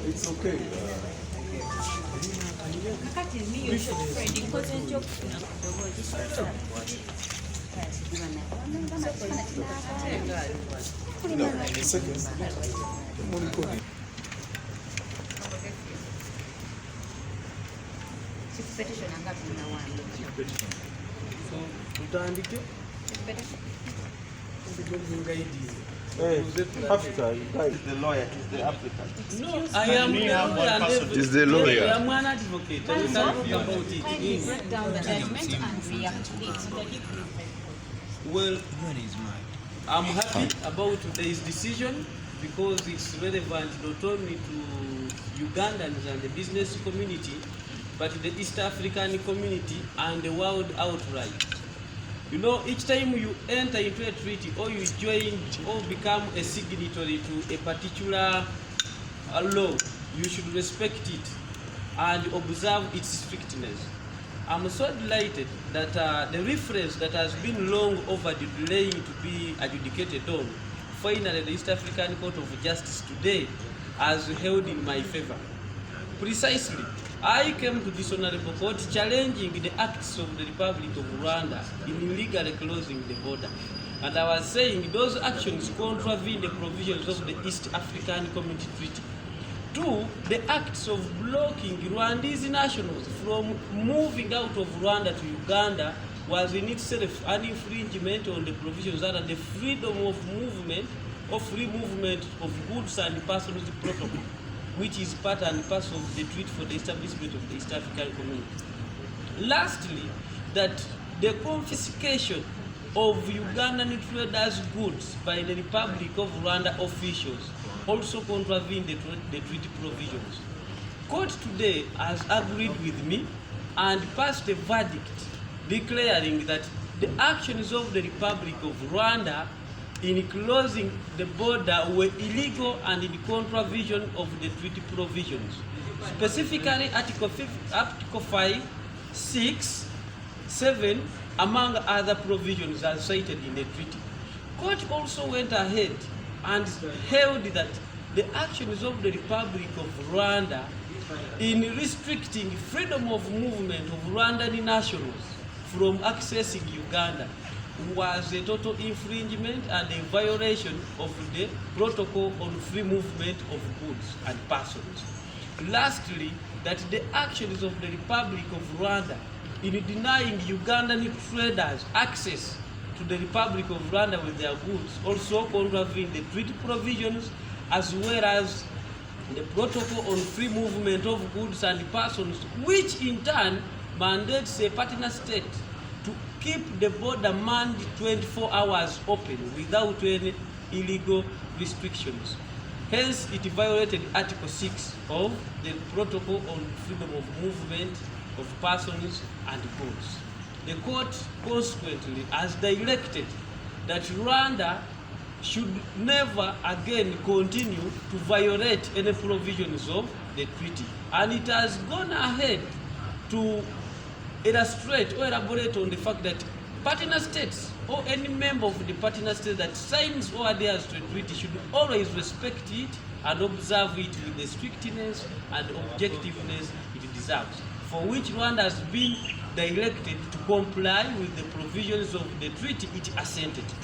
It's okay. After is the lawyer, is the applicant. No, I am the lawyer. Is the lawyer. I am an advocate. I will talk about it. Kindly break down the judgment and react to it. Well, I'm happy about today's decision because it's relevant not only to Ugandans and the business community, but the East African community and the world outright. You know, each time you enter into a treaty or you join or become a signatory to a particular law, you should respect it and observe its strictness. I'm so delighted that the reference that has been long overdue delaying to be adjudicated on, finally the East African Court of Justice today has held in my favor. Precisely, I came to this honorable court challenging the acts of the Republic of Rwanda in illegally closing the border. And I was saying those actions contravene the provisions of the East African Community Treaty. 2, the acts of blocking Rwandese nationals from moving out of Rwanda to Uganda was in itself an infringement on the provisions under the freedom of movement or free movement of goods and persons protocol, which is part and parcel of the treaty for the establishment of the East African Community. Lastly, that the confiscation of Ugandan traders' goods by the Republic of Rwanda officials also contravene the treaty provisions. Court today has agreed with me and passed a verdict declaring that the actions of the Republic of Rwanda in closing the border were illegal and in contravention of the treaty provisions. Specifically, Article 5, 6, 7, among other provisions are cited in the treaty. Court also went ahead and held that the actions of the Republic of Rwanda in restricting freedom of movement of Rwandan nationals from accessing Uganda was a total infringement and a violation of the Protocol on Free Movement of Goods and Persons. Lastly, that the actions of the Republic of Rwanda in denying Ugandan traders access to the Republic of Rwanda with their goods also contravene the treaty provisions as well as the Protocol on Free Movement of Goods and Persons, which in turn mandates a partner state to keep the border manned 24 hours open without any illegal restrictions. Hence, it violated Article 6 of the Protocol on Freedom of Movement of Persons and Goods. The court consequently has directed that Rwanda should never again continue to violate any provisions of the treaty. And it has gone ahead to illustrate or elaborate on the fact that partner states or any member of the partner state that signs or adheres to a treaty should always respect it and observe it with the strictness and objectiveness it deserves, for which Rwanda has been directed to comply with the provisions of the treaty it assented to.